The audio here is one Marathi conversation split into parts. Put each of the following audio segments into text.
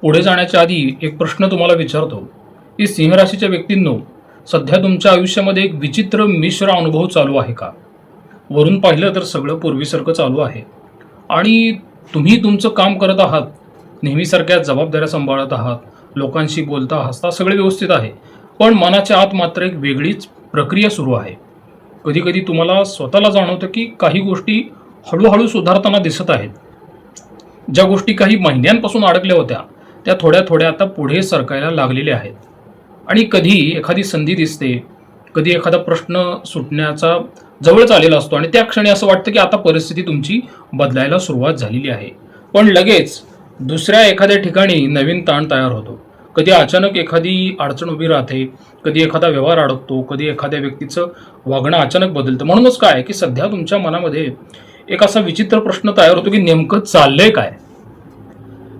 पुढे जाण्याच्या आधी एक प्रश्न तुम्हाला विचारतो की सिंह राशीच्या व्यक्तींनो, सध्या तुमच्या आयुष्यामध्ये एक विचित्र मिश्र अनुभव चालू आहे का? वरून पाहिलं तर सगळं पूर्वीसारखं चालू आहे आणि तुम्ही तुमचं काम करत आहात, नेहमीसारख्या जबाबदाऱ्या सांभाळत आहात, लोकांशी बोलता हसता सगळे व्यवस्थित आहे. पण मनाच्या आत मात्र एक वेगळीच प्रक्रिया सुरू आहे. कधी कधी तुम्हाला स्वतःला जाणवतं की काही गोष्टी हळूहळू सुधारताना दिसत आहेत. ज्या गोष्टी काही महिन्यांपासून अडकल्या होत्या त्या थोड्या थोड्या आता पुढे सरकायला लागलेल्या आहेत. आणि कधी एखादी संधी दिसते, कधी एखादा प्रश्न सुटण्याचा जवळच आलेला असतो आणि त्या क्षणी असं वाटतं की आता परिस्थिती तुमची बदलायला सुरुवात झालेली आहे. पण लगेच दुसऱ्या एखाद्या ठिकाणी नवीन ताण तयार होतो. कधी अचानक एखादी अडचण उभी राहते, कधी एखादा व्यवहार अडकतो, कधी एखाद्या व्यक्तीचं वागणं अचानक बदलतं. म्हणूनच काय की सध्या तुमच्या मनामध्ये एक असा विचित्र प्रश्न तयार होतो की नेमकं चाललंय काय?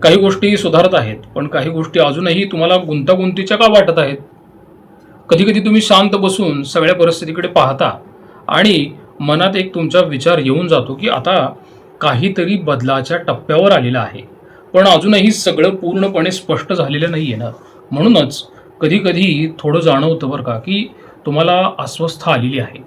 काही गोष्टी सुधारत आहेत, पण काही गोष्टी अजूनही तुम्हाला गुंतागुंतीच्या का वाटत आहेत? कधी कधी तुम्ही शांत बसून सगळ्या परिस्थितीकडे पाहता आणि मनात एक तुमचा विचार येऊन जातो की आता काहीतरी बदलाच्या टप्प्यावर आलेला आहे, पण अजूनही सगळं पूर्णपणे स्पष्ट झालेलं नाहीये ना. म्हणूनच कधी कधी थोडं जाणवतं बरं का की तुम्हाला अस्वस्थता आलेली आहे.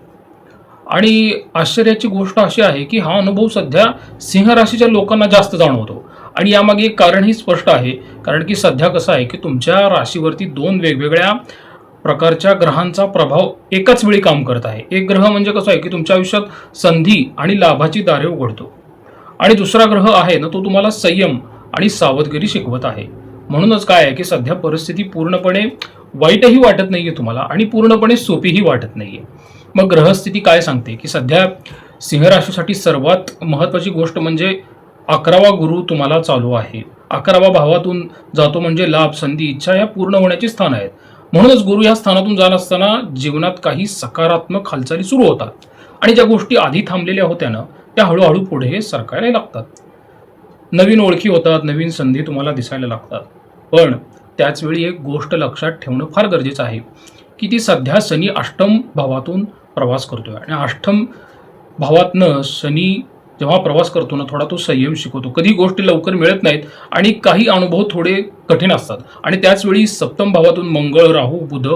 आणि आश्चर्याची गोष्ट अशी आहे की हा अनुभव सध्या सिंह राशीच्या लोकांना जास्त जाणवतो. आणि यामागे एक कारणही स्पष्ट आहे. कारण की सध्या कसं आहे की तुमच्या राशीवरती दोन वेगवेगळ्या प्रकारच्या ग्रहांचा प्रभाव एकाच वेळी काम करत आहे. एक ग्रह म्हणजे कसं आहे की तुमच्या आयुष्यात संधी आणि लाभाची दारे उघडतो, आणि दुसरा ग्रह आहे ना, तो तुम्हाला संयम आणि सावधगिरी शिकवत आहे. म्हणूनच काय आहे की सध्या परिस्थिती पूर्णपणे वाईटही वाटत नाहीये तुम्हाला आणि पूर्णपणे सोपीही वाटत नाहीये. मग ग्रहस्थिती काय सांगते की सध्या सिंह राशीसाठी सर्वात महत्वाची गोष्ट म्हणजे 11वा गुरु तुम्हाला चालू आहे. 11वा भावातून जातो म्हणजे लाभ, संधी, इच्छा या पूर्ण होण्याची स्थान आहेत. म्हणूनच गुरु या स्थानातून जात असताना जीवनात काही सकारात्मक हालचाली सुरू होतात आणि ज्या गोष्टी आधी थांबलेल्या होत्या ना, त्या हळूहळू पुढे सरकायला लागतात. नवीन ओळखी होतात, नवीन संधी तुम्हाला दिसायला लागतात. पण त्याच वेळी एक गोष्ट लक्षात ठेवणं फार गरजेचं आहे की ती सध्या शनी अष्टम भावातून प्रवास करतोय आणि अष्टम भावातनं शनी जेव्हा प्रवास करतो ना, थोडा तो संयम शिकवतो. कधी गोष्टी लवकर मिळत नाहीत आणि काही अनुभव थोडे कठीण असतात. आणि त्याचवेळी सप्तम भावातून मंगळ, राहू, बुध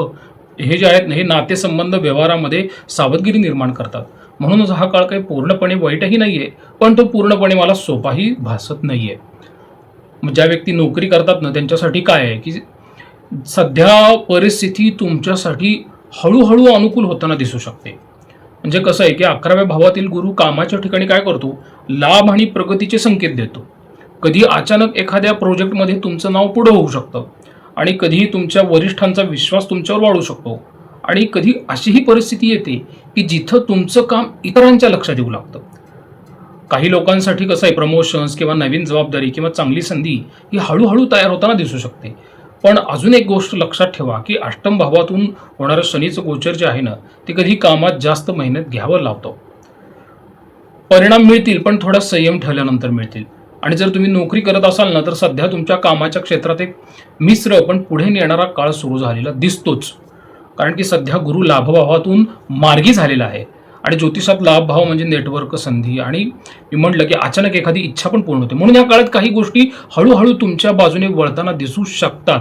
हे जे आहेत ना, हे नातेसंबंध व्यवहारामध्ये सावधगिरी निर्माण करतात. म्हणूनच हा काळ काही पूर्णपणे वाईटही नाहीये, पण तो पूर्णपणे मला सोपाही भासत नाहीये. ज्या व्यक्ती नोकरी करतात ना, त्यांच्यासाठी काय आहे की सध्या परिस्थिती तुमच्यासाठी हळूहळू अनुकूल होताना दिसू शकते. म्हणजे कसं आहे की 11व्या भावातील गुरु कामाच्या ठिकाणी काय करतो, लाभ आणि प्रगतीचे संकेत देतो. कधी अचानक एखाद्या प्रोजेक्टमध्ये तुमचं नाव पुढे होऊ शकतं आणि कधी तुमच्या वरिष्ठांचा विश्वास तुमच्यावर वाढू शकतो. आणि कधी अशीही परिस्थिती येते की जिथं तुमचं काम इतरांच्या लक्षात येऊ लागतं. काही लोकांसाठी कसं आहे, प्रमोशन्स किंवा नवीन जबाबदारी किंवा चांगली संधी ही हळूहळू तयार होताना दिसू शकते. पण अजून एक गोष्ट लक्षात ठेवा की अष्टम भावातून होणारं शनीचं गोचर जे आहे ना, ते कधी कामात जास्त मेहनत घ्यावं लावतो. परिणाम मिळतील पण थोडा संयम ठेवल्यानंतर मिळतील. आणि जर तुम्ही नोकरी करत असाल ना, तर सध्या तुमच्या कामाच्या क्षेत्रात एक मिश्र पण पुढे नेणारा काळ सुरू झालेला दिसतोच. कारण की सध्या गुरु लाभभावातून मार्गी झालेला आहे आणि ज्योतिषात लाभभाव म्हणजे नेटवर्क, संधी आणि मी म्हटलं की अचानक एखादी इच्छा पण पूर्ण होते. म्हणून या काळात काही गोष्टी हळूहळू तुमच्या बाजूने वळताना दिसू शकतात.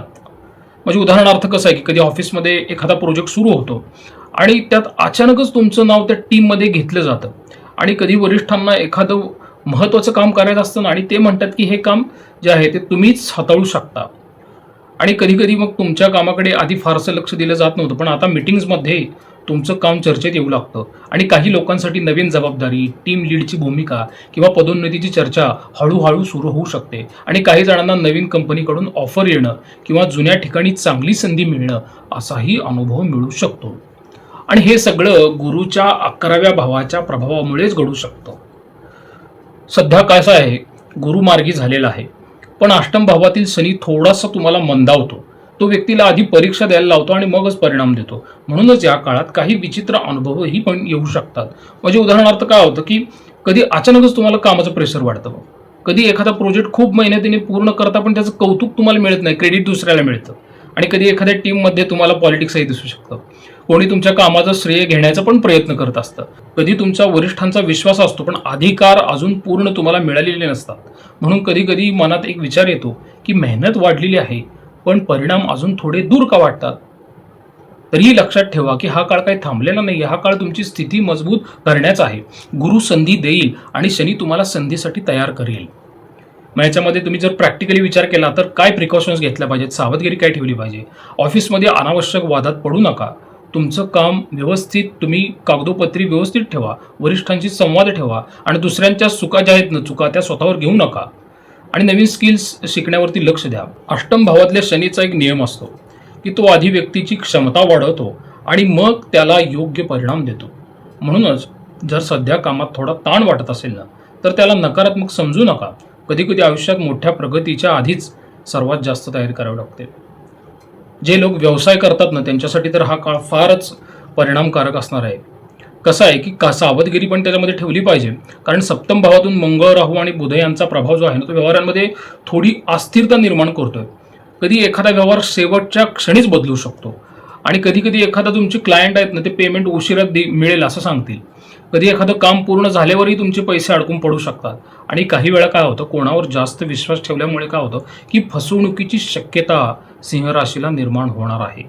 म्हणजे उदाहरणार्थ कसं आहे की कधी ऑफिसमध्ये एखादा प्रोजेक्ट सुरू होतो आणि त्यात अचानकच तुमचं नाव त्या टीममध्ये घेतलं जातं. आणि कधी वरिष्ठांना एखादं महत्त्वाचं काम करायचं असतं आणि ते म्हणतात की हे काम जे आहे ते तुम्हीच हाताळू शकता. आणि कधी कधी मग तुमच्या कामाकडे आधी फारसं लक्ष दिलं जात नव्हतं, पण आता मीटिंग्समध्ये तुमचं काम चर्चेत येऊ लागतं. आणि काही लोकांसाठी नवीन जबाबदारी, टीम लीडची भूमिका किंवा पदोन्नतीची चर्चा हळूहळू सुरू होऊ शकते. आणि काही जणांना नवीन कंपनीकडून ऑफर येणं किंवा जुन्या ठिकाणी चांगली संधी मिळणं असाही अनुभव मिळू शकतो. आणि हे सगळं गुरुच्या 11व्या भावाच्या प्रभावामुळेच घडू शकतं. सध्या कसं आहे, गुरु मार्गी झालेला आहे, पण अष्टम भावातील शनी थोडासा तुम्हाला मंदावतो. तो व्यक्तीला आधी परीक्षा द्यायला लावतो आणि मगच परिणाम देतो. म्हणूनच या काळात काही विचित्र अनुभवही पण येऊ शकतात. म्हणजे उदाहरणार्थ काय होतं की कधी अचानकच तुम्हाला कामाचं प्रेशर वाढतं. कधी एखादा प्रोजेक्ट खूप मेहनतीने पूर्ण करता पण त्याचं कौतुक तुम्हाला मिळत नाही, क्रेडिट दुसऱ्याला मिळतं. आणि कधी एखाद्या टीममध्ये तुम्हाला पॉलिटिक्सही दिसू शकतं. कोणी तुमच्या कामाचं श्रेय घेण्याचा पण प्रयत्न करत असतं. कधी तुमच्या वरिष्ठांचा विश्वास असतो पण अधिकार अजून पूर्ण तुम्हाला मिळालेले नसतात. म्हणून कधी कधी मनात एक विचार येतो की मेहनत वाढलेली आहे पण परिणाम अजून थोडे दूर का वाटतात. तरीही लक्षात ठेवा की हा काळ काही थांबलेला नाही. हा काळ तुमची स्थिती मजबूत करण्याचा आहे. गुरु संधी देईल आणि शनी तुम्हाला संधीसाठी तयार करेल. मग याच्यामध्ये तुम्ही जर प्रॅक्टिकली विचार केला तर काय प्रिकॉशन्स घेतल्या पाहिजेत, सावधगिरी काय ठेवली पाहिजे. ऑफिसमध्ये अनावश्यक वादात पडू नका. तुमचं काम व्यवस्थित तुम्ही कागदोपत्री व्यवस्थित ठेवा. वरिष्ठांशी संवाद ठेवा आणि दुसऱ्यांच्या चुका ज्या आहेत ना चुका त्या स्वतःवर घेऊ नका. आणि नवीन स्किल्स शिकण्यावरती लक्ष द्या. अष्टम भावातल्या शनीचा एक नियम असतो की तो आधी व्यक्तीची क्षमता वाढवतो आणि मग त्याला योग्य परिणाम देतो. म्हणूनच जर सध्या कामात थोडा ताण वाटत असेल ना तर त्याला नकारात्मक समजू नका. कधी कधी आयुष्यात मोठ्या प्रगतीच्या आधीच सर्वात जास्त तयारी करावी लागते. जे लोक व्यवसाय करतात ना त्यांच्यासाठी तर हा काळ फारच परिणामकारक असणार आहे. कसं आहे की सावधगिरी पण त्याच्यामध्ये ठेवली पाहिजे. कारण सप्तम भावातून मंगळ, राहू आणि बुध यांचा प्रभाव जो आहे ना तो व्यवहारांमध्ये थोडी अस्थिरता निर्माण करतोय. कधी एखादा व्यवहार शेवटच्या क्षणीच बदलू शकतो आणि कधी कधी एखादा तुमचे क्लायंट आहेत ना ते पेमेंट उशिरा मिळेल असं सांगतील. कधी एखादं काम पूर्ण झाल्यावरही तुमचे पैसे अडकून पडू शकतात. आणि काही वेळा काय होतं कोणावर जास्त विश्वास ठेवल्यामुळे काय होतं की फसवणुकीची शक्यता सिंह राशीला निर्माण होणार आहे.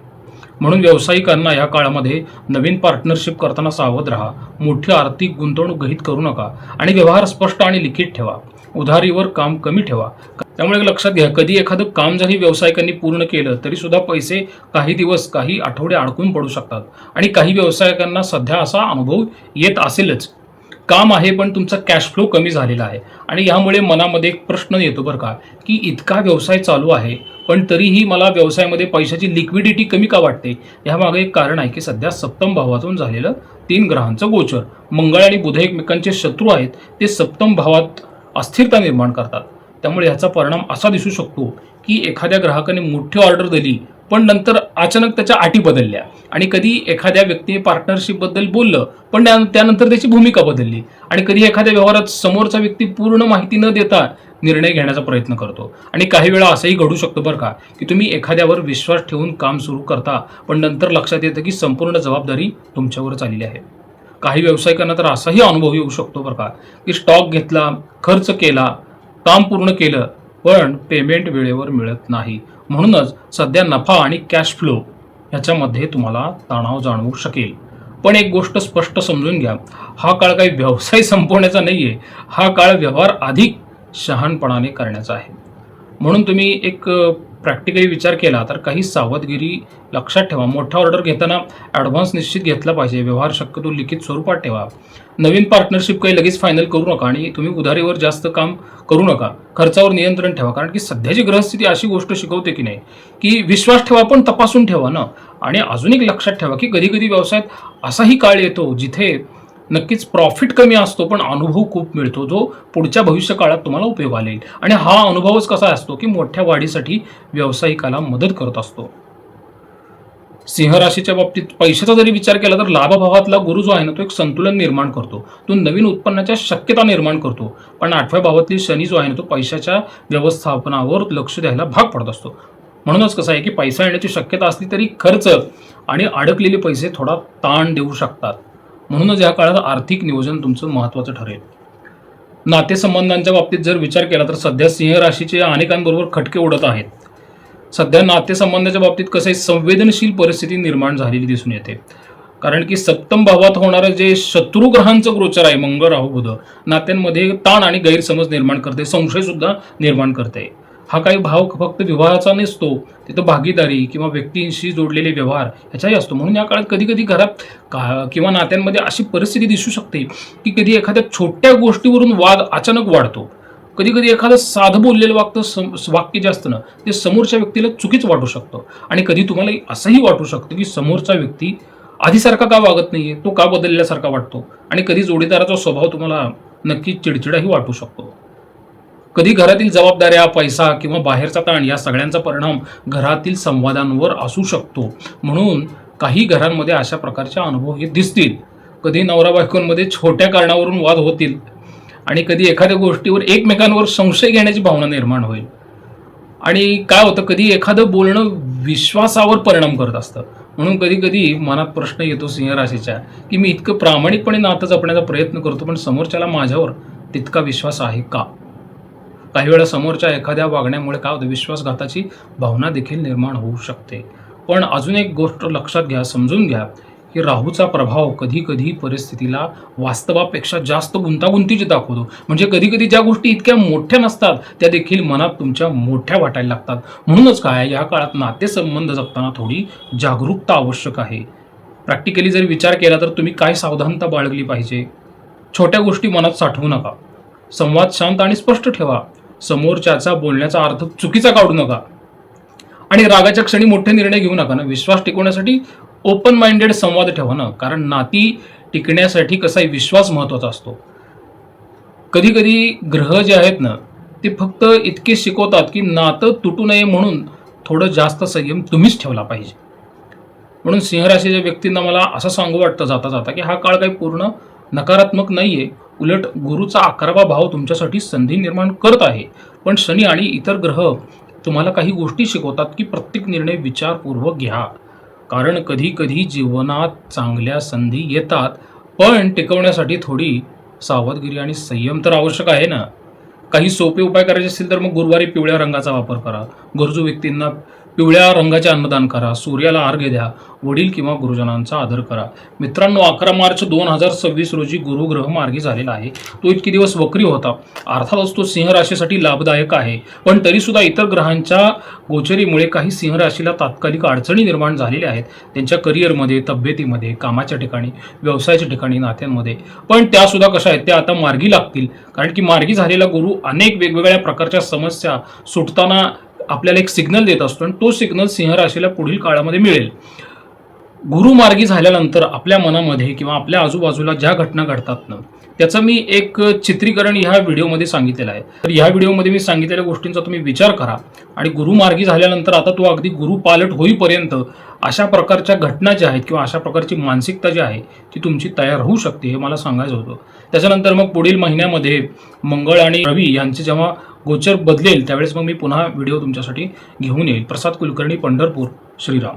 म्हणून व्यावसायिकांना या काळामध्ये नवीन पार्टनरशिप करताना सावध राहा. मोठी आर्थिक गुंतवणूक गृहीत करू नका आणि व्यवहार स्पष्ट आणि लिखित ठेवा. उधारीवर काम कमी ठेवा. त्यामुळे लक्षात घ्या कधी एखादं काम जरी व्यावसायिकांनी पूर्ण केलं तरी सुद्धा पैसे काही दिवस काही आठवडे अडकून पडू शकतात. आणि काही व्यावसायिकांना सध्या असा अनुभव येत असेलच. काम आहे पण तुमचा कॅश फ्लो कमी झालेला आहे आणि यामुळे मनामध्ये एक प्रश्न येतो बरं का की इतका व्यवसाय चालू आहे पण तरीही मला व्यवसायामध्ये पैशाची लिक्विडिटी कमी का वाटते. यामागे एक कारण आहे की सध्या सप्तम भावातून झालेलं 3 ग्रहांचं गोचर. मंगळ आणि बुध एकमेकांचे शत्रू आहेत. ते सप्तम भावात अस्थिरता निर्माण करतात. त्यामुळे याचा परिणाम असा दिसू शकतो की एखाद्या ग्राहकाने मोठी ऑर्डर दिली पण नंतर अचानक त्याच्या अटी बदलल्या. आणि कधी एखाद्या व्यक्तीने पार्टनरशिपबद्दल बोललं पण त्यानंतर त्याची भूमिका बदलली. आणि कधी एखाद्या व्यवहारात समोरचा व्यक्ती पूर्ण माहिती न देता निर्णय घेण्याचा प्रयत्न करतो. आणि काही वेळा असंही घडू शकतं बरं का की तुम्ही एखाद्यावर विश्वास ठेवून काम सुरू करता पण नंतर लक्षात येतं की संपूर्ण जबाबदारी तुमच्यावरच आलेली आहे. काही व्यावसायिकांना तर असाही अनुभव येऊ शकतो बरं का की स्टॉक घेतला, खर्च केला, काम पूर्ण केलं पण पेमेंट वेळेवर मिळत नाही. म्हणूनच सध्या नफा आणि कॅश फ्लो ह्याच्यामध्ये तुम्हाला तणाव जाणवू शकेल. पण एक गोष्ट स्पष्ट समजून घ्या, हा काळ काही व्यवसाय संपवण्याचा नाहीये. हा काळ व्यवहार अधिक शहाणपणाने करण्याचा आहे. म्हणून तुम्ही एक प्रॅक्टिकली विचार केला तर काही सावधगिरी लक्षात ठेवा. मोठा ऑर्डर घेताना ॲडव्हान्स निश्चित घेतला पाहिजे. व्यवहार शक्यतो लिखित स्वरूपात ठेवा. नवीन पार्टनरशिप काही लगेच फायनल करू नका आणि तुम्ही उधारीवर जास्त काम करू नका. खर्चावर नियंत्रण ठेवा. कारण की सध्याची ग्रहस्थिती अशी गोष्ट शिकवते की नाही की विश्वास ठेवा पण तपासून ठेवा ना. आणि अजून एक लक्षात ठेवा की कधी कधी व्यवसायात असाही काळ येतो जिथे नक्कीच प्रॉफिट कमी असतो पण अनुभव खूप मिळतो जो पुढच्या भविष्य काळात तुम्हाला उपयोगाला येईल. आणि हा अनुभवच कसा असतो की मोठ्या वाढीसाठी व्यावसायिकाला मदत करत असतो. सिंह राशीच्या बाबतीत पैशाचा जरी विचार केला तर लाभभावातला गुरु जो आहे ना तो एक संतुलन निर्माण करतो. तो नवीन उत्पन्नाच्या शक्यता निर्माण करतो. पण 8व्या भावातली शनी जो आहे ना तो पैशाच्या व्यवस्थापनावर लक्ष द्यायला भाग पडत असतो. म्हणूनच कसं आहे की पैसा येण्याची शक्यता असली तरी खर्च आणि अडकलेले पैसे थोडा ताण देऊ शकतात. म्हणूनच या काळात आर्थिक नियोजन तुमचं महत्त्वाचं ठरेल. नातेसंबंधांच्या बाबतीत जर विचार केला तर सध्या सिंह राशीचे अनेकांबरोबर खटके उडत आहेत. सध्या नातेसंबंधाच्या बाबतीत कसं आहे संवेदनशील परिस्थिती निर्माण झालेली दिसून येते. कारण की सप्तम भावात होणारं जे शत्रू ग्रहांचं गोचर आहे मंगळ, राहू, बुध नात्यांमध्ये ताण आणि गैरसमज निर्माण करते, संशय सुद्धा निर्माण करते. हा काही भाव फक्त विवाहाचा नसतो, तिथं भागीदारी किंवा व्यक्तींशी जोडलेले व्यवहार ह्याचाही असतो. म्हणून या काळात कधी कधी घरात किंवा नात्यांमध्ये अशी परिस्थिती दिसू शकते की कधी एखाद्या छोट्या गोष्टीवरून वाद अचानक वाढतो. कधी कधी एखादं साधं बोललेलं वाक्य जे असतं ना ते समोरच्या व्यक्तीला चुकीच वाटू शकतं. आणि कधी तुम्हाला असंही वाटू शकतं की समोरचा व्यक्ती आधीसारखा का वागत नाहीये, तो का बदलल्यासारखा वाटतो. आणि कधी जोडीदाराचा स्वभाव तुम्हाला नक्की चिडचिडाही वाटू शकतो. कधी घरातील जबाबदाऱ्या, पैसा किंवा बाहेरचा ताण या सगळ्यांचा परिणाम घरातील संवादांवर असू शकतो. म्हणून काही घरांमध्ये अशा प्रकारचे अनुभव हे दिसतील. कधी नवरा बायकोंमध्ये छोट्या कारणावरून वाद होतील आणि कधी एखाद्या गोष्टीवर एकमेकांवर संशय घेण्याची भावना निर्माण होईल. आणि काय होतं कधी एखादं बोलणं विश्वासावर परिणाम करत असतं. म्हणून कधी कधी मनात प्रश्न येतो सिंह राशीच्या, की मी इतकं प्रामाणिकपणे नातं जपण्याचा प्रयत्न करतो, पण समोरच्याला माझ्यावर तितका विश्वास आहे का? काही वेळा समोरच्या एखाद्या वागण्यामुळे काय होतं, विश्वासघाताची भावना देखील निर्माण होऊ शकते. पण अजून एक गोष्ट लक्षात घ्या, समजून घ्या, की राहूचा प्रभाव कधी कधी परिस्थितीला वास्तवापेक्षा जास्त गुंतागुंतीची दाखवतो. म्हणजे कधी कधी ज्या गोष्टी इतक्या मोठ्या नसतात त्या देखील मनात तुमच्या मोठ्या वाटायला लागतात. म्हणूनच काय, या काळात नातेसंबंध जपताना थोडी जागरूकता आवश्यक आहे. प्रॅक्टिकली जर विचार केला तर तुम्ही काय सावधानता बाळगली पाहिजे? छोट्या गोष्टी मनात साठवू नका. संवाद शांत आणि स्पष्ट ठेवा. समोरच्याचा बोलण्याचा अर्थ चुकीचा काढू नका. आणि रागाच्या क्षणी मोठे निर्णय घेऊ नका ना. विश्वास टिकवण्यासाठी ओपन माइंडेड संवाद ठेवा ना. कारण नाती टिकण्यासाठी कसाही विश्वास महत्वाचा असतो. कधी कधी ग्रह जे आहेत ना, ते फक्त इतके शिकवतात की नातं तुटू नये म्हणून थोडं जास्त संयम तुम्हीच ठेवला पाहिजे. म्हणून सिंह राशीच्या व्यक्तींना मला असं सांगू वाटतं जाता जाता, की हा काळ काही पूर्ण नकारात्मक नाहीये. उलट गुरुचा 11वा भाव तुमच्यासाठी संधी निर्माण करत आहे. पण शनी आणि इतर ग्रह तुम्हाला काही गोष्टी शिकवतात, की प्रत्येक निर्णय विचारपूर्वक घ्या. कारण कधी कधी जीवनात चांगल्या संधी येतात, पण टिकवण्यासाठी थोडी सावधगिरी आणि संयम तर आवश्यक आहे ना. काही सोपे उपाय करायचे असतील तर मग गुरुवारी पिवळ्या रंगाचा वापर करा. गरजू व्यक्तींना पिवळ्या रंगाचे अन्नदान करा. सूर्याला अर्घ्य द्या. वडील किंवा गुरुजनांचा आदर करा. मित्रांनो, 11 मार्च 2026 रोजी गुरुग्रह मार्गी झालेला आहे. तो इतके दिवस वक्री होता. अर्थातच तो सिंह राशीसाठी लाभदायक आहे. पण तरीसुद्धा इतर ग्रहांच्या गोचरीमुळे काही सिंह राशीला तात्कालिक अडचणी निर्माण झालेल्या आहेत. त्यांच्या करिअरमध्ये, तब्येतीमध्ये, कामाच्या ठिकाणी, व्यवसायाच्या ठिकाणी, नात्यांमध्ये. पण त्यासुद्धा कशा आहेत, त्या आता मार्गी लागतील. कारण की मार्गी झालेला गुरु अनेक वेगवेगळ्या प्रकारच्या समस्या सुटताना आपल्याला एक सिग्नल देत असतो आणि तो सिग्नल सिंह राशीला पुढील काळामध्ये मिळेल. गुरु मार्गी झाल्यानंतर आपल्या मनामध्ये किंवा आपल्या आजूबाजूला ज्या घटना घडतात ना, त्याचं मी एक चित्रीकरण ह्या व्हिडिओमध्ये सांगितलेलं आहे. तर ह्या व्हिडिओमध्ये मी सांगितलेल्या गोष्टींचा तुम्ही विचार करा आणि गुरु मार्गी झाल्यानंतर आता तो अगदी गुरु पालट होईपर्यंत अशा प्रकारच्या घटना ज्या आहेत किंवा अशा प्रकारची मानसिकता जी आहे ती तुमची तयार होऊ शकते, हे मला सांगायचं होतं. त्याच्यानंतर मग पुढील महिन्यामध्ये मंगळ आणि रवी यांचे जेव्हा गोचर बदलेल त्यावेळेस मग मी पुन्हा व्हिडिओ तुमच्यासाठी घेऊन येईल. प्रसाद कुलकर्णी, पंढरपूर. श्रीराम.